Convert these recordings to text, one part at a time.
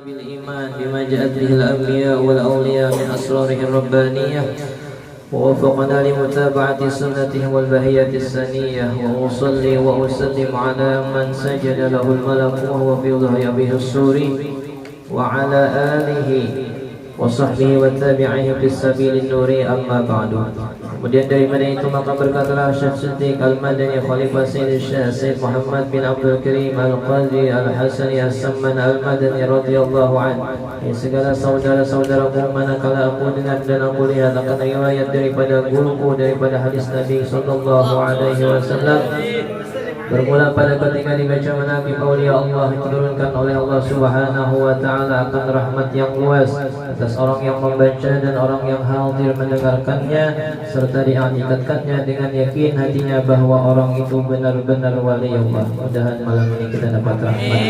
بالإيمان بما جاءت به الأنبياء والأولياء من أسراره الربانية ووفقنا لمتابعة سنته والبهية السنية وأصلي وأسلم على من سجد له الملك وهو في ظهر أبيه السوري وعلى آله وصحبه والتابعين في السبيل النوري أما بعد. Kemudian daripada itu maka berkatalah Syekh Siddiq Al-Madani Khalifah Sayyid Syekh Muhammad bin Abdul Karim Al-Qadri Al-Hasani As-Samman Al-Madani radhiyallahu anhu. Segala saudara-saudaraku manakala aku dengar dan aku lihat akan riwayat daripada guruku daripada hadis Nabi sallallahu alaihi wasallam, bermula pada ketika dibaca menagi aulia Allah diturunkan oleh Allah Subhanahu wa taala akan rahmat yang luas atas orang yang membaca dan orang yang hadir mendengarkannya, serta diikatkannya dengan yakin hatinya bahwa orang itu benar-benar wali Allah. Mudah-mudahan malam ini kita dapat rahmat.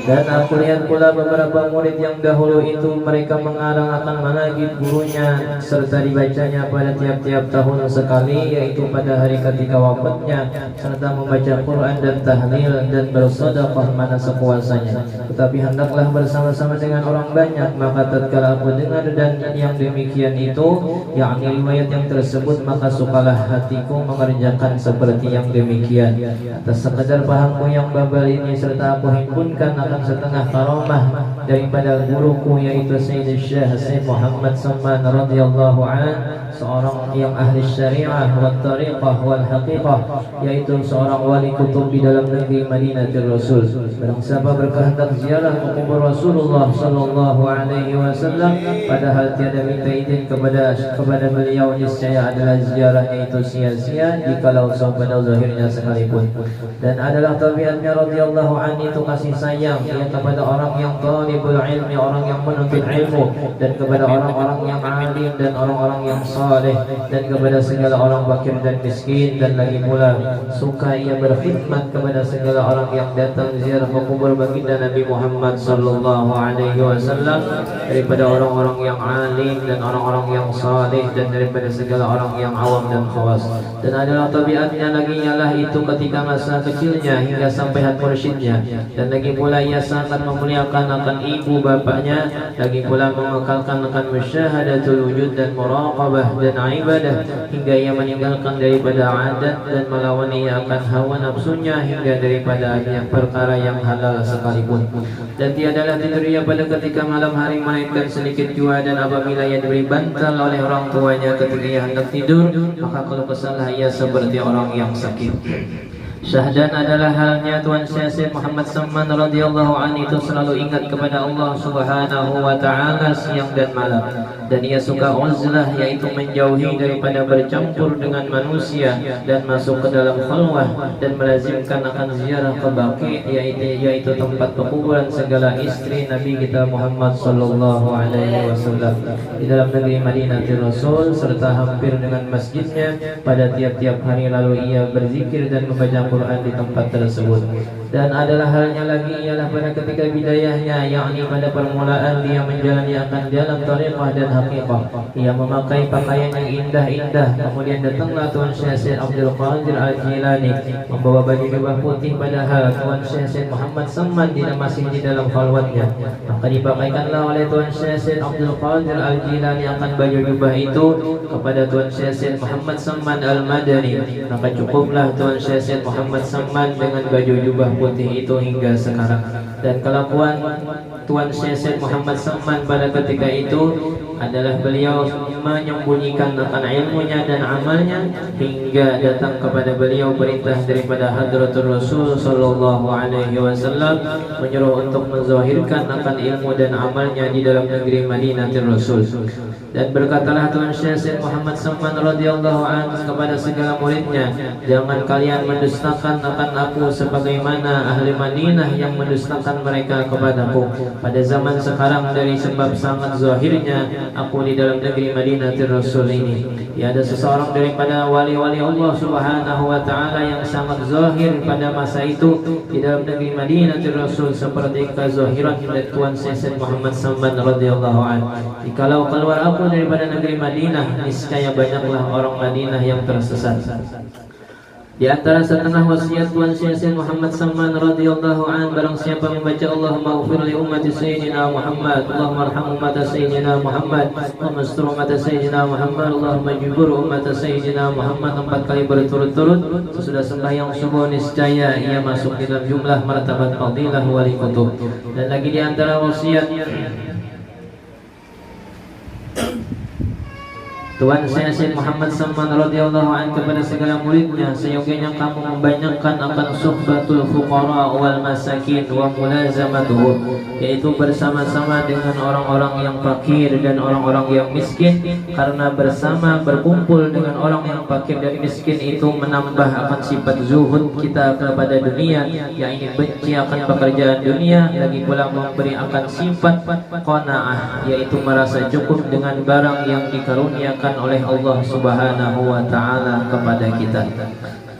Dan aku lihat pula beberapa murid yang dahulu itu mereka mengarang akan managib gurunya serta dibacanya pada tiap-tiap tahun sekali, yaitu pada hari ketika wafatnya, serta membaca Quran dan tahlil dan bersedekah mana sekuasanya. Tetapi hendaklah bersama-sama dengan orang banyak. Maka tatkala aku dengar dan yang demikian itu, yakni riwayat yang tersebut, maka sukalah hatiku mengerjakan seperti yang demikian. Atas sekadar pahamku yang babal ini serta aku himpunkan akan setengah karamah daripada guruku, yaitu Sayyid Syekh Muhammad Samman radhiyallahu anhu, seorang yang ahli syariah wal tariqah wal haqiqah, yaitu seorang wali kutub di dalam negeri Madinatul Rasul. Barang siapa berkehendak ziarah ke kubur Rasulullah sallallahu alaihi wasallam, padahal tiada minta izin kepada beliau, niscaya adalah ziarahnya itu sia-sia jikalau pada zahirnya sekalipun. Dan adalah tabiatnya radhiyallahu anhu itu kasih sayang ya kepada orang yang talibul ilmi, orang yang menuntut ilmu, dan kepada orang-orang yang alim dan orang-orang yang saleh, dan kepada segala orang fakir dan miskin, dan lagi pula suka ia berkhidmat kepada segala orang yang datang ziarah ke kubur baginda Nabi Muhammad sallallahu alaihi wasallam, daripada orang-orang yang alim dan orang-orang yang saleh, dan daripada segala orang yang awam dan khawas. Dan adalah tabiatnya lagi ialah itu ketika masa kecilnya hingga sampai had mursyidnya, dan lagi pula ia sangat memuliakan akan ibu bapaknya, lagi pula mengekalkan akan musyahadatul wujud dan muraqabah dan ibadah, hingga ia meninggalkan daripada adat dan melawan ia akan hawa nafsunya, hingga daripada yang perkara yang halal sekalipun. Dan tiadalah tidur ia pada ketika malam hari melainkan sedikit jua, dan apabila ia diberi bantal oleh orang tuanya ketika ia hendak tidur, maka kalau kesalah ia seperti orang yang sakit. Syahdan adalah halnya Tuan Syekh Muhammad Samman radhiyallahu anhu itu selalu ingat kepada Allah Subhanahu wa taala siang dan malam, dan ia suka uzlah, yaitu menjauhi daripada bercampur dengan manusia dan masuk ke dalam khalwah, dan melazimkan akan ziarah ke Baqi, yaitu tempat pekuburan segala istri Nabi kita Muhammad sallallahu alaihi wasallam di dalam negeri Madinatul Rasul, serta hampir dengan masjidnya. Pada tiap-tiap hari lalu ia berzikir dan membaca Quran di tempat tersebut. Dan adalah halnya lagi ialah pada ketika bidayahnya, yakni pada permulaan dia menjalani akan jalan tariqah dan haqiqah, ia memakai pakaian yang indah-indah. Kemudian datanglah Tuan Syekh Abdul Qadir Al-Jilani membawa baju jubah putih, padahal Tuan Syekh Muhammad Samman masih di dalam khalwatnya. Maka dipakaikanlah oleh Tuan Syekh Abdul Qadir Al-Jilani akan baju jubah itu kepada Tuan Syekh Muhammad Samman Al-Madani. Maka cukuplah Tuan Syekh Muhammad Samman dengan baju jubah putih itu hingga sekarang. Dan kelakuan Tuan Syekh Muhammad Samman pada ketika itu adalah beliau menyembunyikan akan ilmunya dan amalnya, hingga datang kepada beliau perintah daripada Hadratul Rasul sallallahu alaihi wasallam menyuruh untuk menzahirkan akan ilmu dan amalnya di dalam negeri Madinatul Rasul. Dan berkatalah Tuan Syekh Muhammad Samman radhiyallahu anhu kepada segala muridnya, jangan kalian mendustakan akan aku sebagaimana ahli Madinah yang mendustakan mereka kepadaku pada zaman sekarang, dari sebab sangat zahirnya aku di dalam negeri Madinatul Rasul ini. Tiada seseorang daripada wali-wali Allah Subhanahu wa taala yang sangat zahir pada masa itu di dalam negeri Madinatul Rasul seperti kezahiran dari Tuan Syekh Muhammad Samman radhiyallahu anhu. Jikalau keluar aku daripada negeri Madinah, niscaya banyaklah orang Madinah yang tersesat. Di antara setengah wasiat Tuan Syekh Muhammad Salman radhiyallahu an, barang siapa membaca Allahumma ighfir li ummati sayyidina Muhammad, Allahumma arham ummata sayyidina Muhammad, Allahumma astur ummata sayyidina Muhammad, Allahumma jibur ummata sayyidina Muhammad 4 kali berturut-turut, sesudah sembahyang subuh niscaya ia masuk di dalam jumlah martabat fadilah wali kutub. Dan lagi di antara wasiat Tuan Syekh Muhammad Salman radhiyallahu anhu kepada segala muridnya, seyogianya kamu membanyakkan akan suhbatul fuqara wal masakin wa mulazamatuhum, yaitu bersama-sama dengan orang-orang yang fakir dan orang-orang yang miskin, karena bersama berkumpul dengan orang yang fakir dan miskin itu menambah akan sifat zuhud kita kepada dunia, yaitu benci akan pekerjaan dunia, lagi pula memberi akan sifat qanaah, yaitu merasa cukup dengan barang yang dikaruniakan oleh Allah Subhanahu wa taala kepada kita.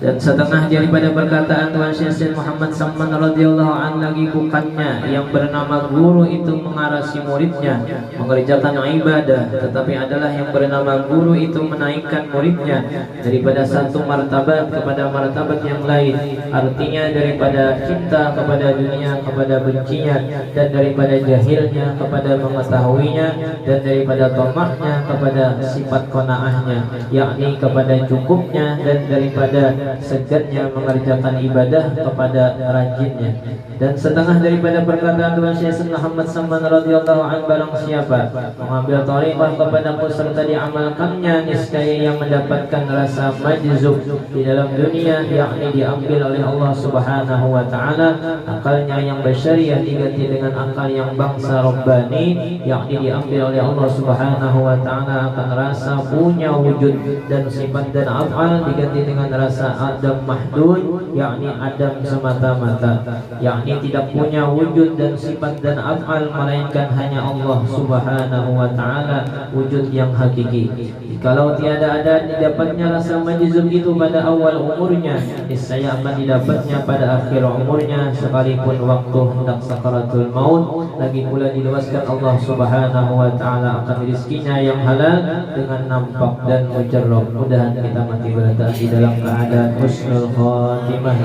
Dan setengah daripada perkataan Tuan Syekh Muhammad Salman radhiyallahu an lagi, bukannya yang bernama guru itu mengarasi muridnya mengerjakan ibadah, tetapi adalah yang bernama guru itu menaikkan muridnya daripada satu martabat kepada martabat yang lain, artinya daripada cinta kepada dunia kepada bencinya, dan daripada jahilnya kepada mengetahuinya, dan daripada tamaknya kepada sifat qanaahnya, yakni kepada cukupnya, dan daripada segatnya mengerjakan ibadah kepada rajinnya. Dan setengah daripada perkataan Tuan Syekh Muhammad Salman radhiyallahu anhu, barang siapa mengambil thariqah kepadaku serta diamalkannya, niscaya yang mendapatkan rasa majzub di dalam dunia, yakni diambil oleh Allah Subhanahu wa taala, akalnya yang basyariah diganti dengan akal yang bangsa rabbani, yakni diambil oleh Allah Subhanahu wa taala akan rasa punya wujud dan sifat dan af'al diganti dengan rasa adam mahdud, yakni adam semata-mata, yakni tidak punya wujud dan sifat dan af'al melainkan hanya Allah Subhanahu wa taala, wujud yang hakiki. Kalau tiada ada didapatnya rasa majzub itu pada awal umurnya, niscaya akan didapatnya pada akhir umurnya, sekalipun waktu hendak sakaratul maut. Lagi pula diluaskan Allah Subhanahu wa taala akan rizkinya yang halal dengan nampak dan mujarrab. Mudahan kita mati berada di dalam keadaan husnul khatimah.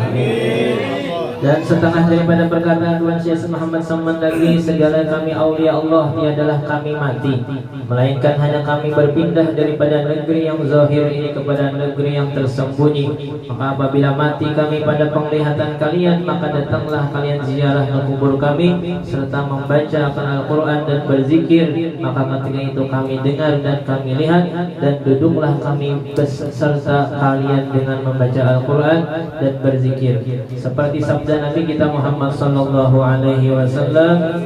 Dan setengah daripada perkataan Tuan Syekh Muhammad Salman lagi, segala kami aulia Allah tiadalah kami mati, melainkan hanya kami berpindah daripada negeri yang zahir ini kepada negeri yang tersembunyi. Maka apabila mati kami pada penglihatan kalian, maka datanglah kalian ziarah ke kubur kami serta membaca akan Al-Quran dan berzikir. Maka ketika itu kami dengar dan kami lihat, dan duduklah kami beserta kalian dengan membaca Al-Quran dan berzikir. Seperti sabda Nabi kita Muhammad sallallahu alaihi wasallam,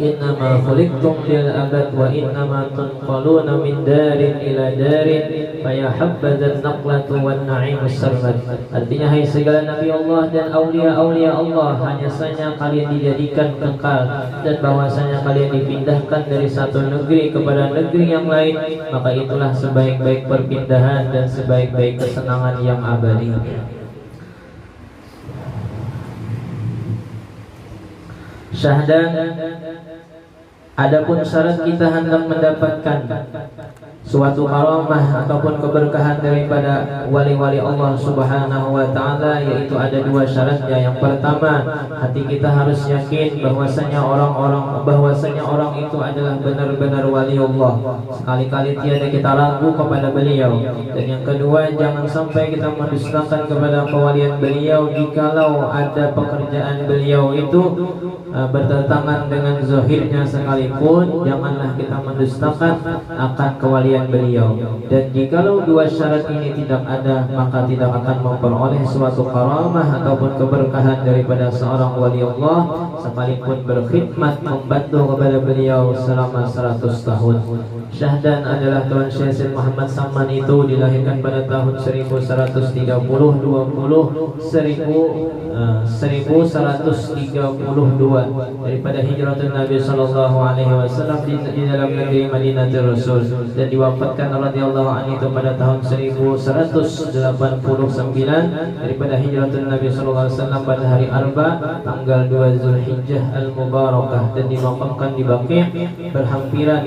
innama khuliqtum lil abad wa innama tunqaluna min darin ila darin fayahabbadzan naqlatu wan na'imus sarmad. Artinya, hai segala nabi Allah dan aulia-aulia Allah, hanya saja kalian dijadikan kekal, dan bahwasanya kalian dipindahkan dari satu negeri kepada negeri yang lain, maka itulah sebaik-baik perpindahan dan sebaik-baik kesenangan yang abadi. Syahdan, adapun syarat kita hendak mendapatkan suatu karamah ataupun keberkahan daripada wali-wali Allah Subhanahu wa taala, yaitu ada dua syaratnya. Yang pertama, hati kita harus yakin bahwasanya orang itu adalah benar-benar wali Allah, sekali-kali tiada kita ragu kepada beliau. Dan yang kedua, jangan sampai kita mendustakan kepada kewalian beliau jikalau ada pekerjaan beliau itu bertentangan dengan zahirnya sekalipun, janganlah kita mendustakan akan kewalian beliau. Dan jikalau dua syarat ini tidak ada, maka tidak akan memperoleh suatu karamah ataupun keberkahan daripada seorang wali Allah, sekalipun berkhidmat membantu kepada beliau selama 100 tahun. Syahdan adalah Tuan Syekh Muhammad Salman itu dilahirkan pada tahun 1132 daripada hijratul Nabi sallallahu alaihi wasallam di dalam negeri Madinatul Rasul, dan diwafatkan radhiyallahu anhu itu pada tahun 1189 daripada hijratul Nabi sallallahu alaihi wasallam pada hari Arba tanggal 2 Zulhijjah al-Mubarakah, dan dimakamkan di Baqi' berhampiran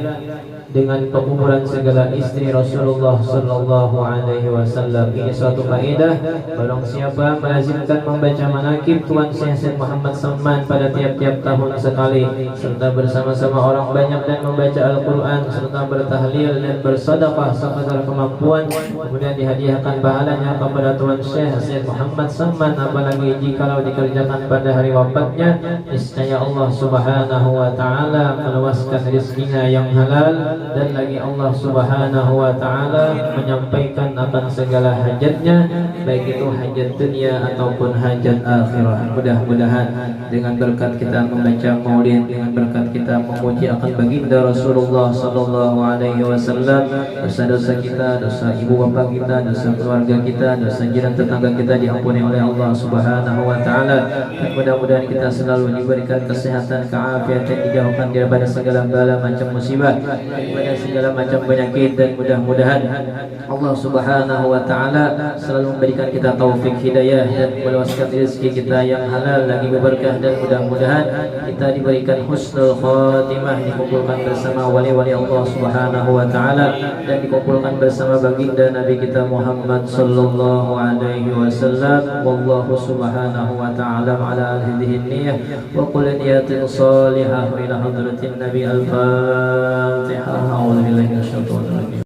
dengan pekuburan segala istri Rasulullah sallallahu alaihi wasallam. Ini suatu faedah, barang siapa melazimkan membaca manaqib Tuan Syekh Muhammad Salman pada tiap-tiap tahun sekali, serta bersama-sama orang banyak dan membaca Al-Quran, serta bertahlil dan bersedekah sekadar kemampuan, kemudian dihadiahkan pahalanya kepada Tuan Syekh Muhammad Salman, apalagi jikalau dikerjakan pada hari wafatnya, niscaya Allah Subhanahu wa taala meluaskan rezekinya yang halal, dan lagi Allah Subhanahu wa taala menyampaikan akan segala hajatnya, baik itu hajat dunia ataupun hajat akhirah. Mudah-mudahan dengan berkat kita membaca maulid, dengan berkat kita memuji akan baginda Rasulullah sallallahu alaihi wasallam, dosa-dosa kita, dosa ibu bapa kita, dosa keluarga kita, dosa jiran tetangga kita diampuni oleh Allah Subhanahu wa taala. Dan mudah-mudahan kita selalu diberikan kesehatan, keafiatan, dijauhkan daripada segala bala macam musibah, daripada segala macam penyakit, dan mudah-mudahan Allah Subhanahu wa taala selalu memberikan kita taufik hidayah dan meluaskan rezeki kita yang halal lagi berkah, dan mudah-mudahan kita diberikan husnul khatimah, dikumpulkan bersama wali-wali Allah Subhanahu wa taala, dan dikumpulkan bersama baginda Nabi kita Muhammad sallallahu alaihi wasallam. Wallahu subhanahu wa ta'ala ala hadhihi niyyah wa qul niyatin salihah ila hadratin nabi. Al-Fatihah. A'udzu billahi minasyaitonir rajim.